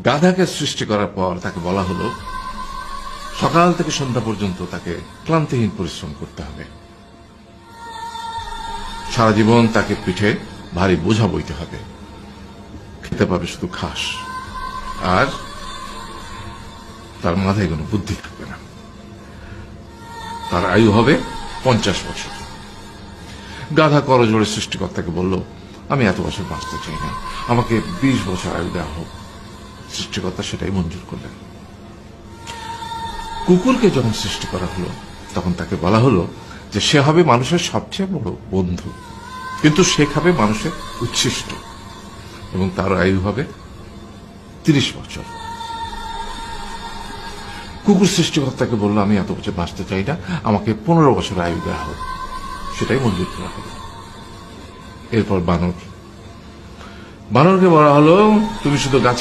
গাধাকে সৃষ্টি করার পর তাকে বলা হলো সকাল থেকে সন্ধ্যা পর্যন্ত তাকে ক্লান্তিহীন পরিশ্রম করতে হবে, সারা জীবন তাকে পিঠে ভারী বোঝা বইতে হবে, খেতে পাবে শুধু ঘাস, আর তার মাথায় কোনো বুদ্ধি থাকবে না। তার আয়ু হবে 50 বছর। গাধা করজোড়ে সৃষ্টিকর্তাকে বলল, আমি এত বছর বাঁচতে চাই না, আমাকে 20 বছর আয়ু দেওয়া হোক। সৃষ্টিকর্তা সেটাই মঞ্জুর করলেন। কুকুরকে যখন সৃষ্টি করা হলো তখন তাকে বলা হলো যে সে হবে মানুষের সবচেয়ে বড় বন্ধু, কিন্তু সে খাবে মানুষের উচ্ছিষ্ট, এবং তার আয়ু হবে 30 বছর। কুকুর সৃষ্টিকর্তাকে বলল, আমি এত বছর বাঁচতে চাই না, আমাকে 15 বছর আয়ু দেওয়া হোক। সেটাই মঞ্জুর করা হলো। এরপর বানরকে বলা হলো, তুমি শুধু গাছে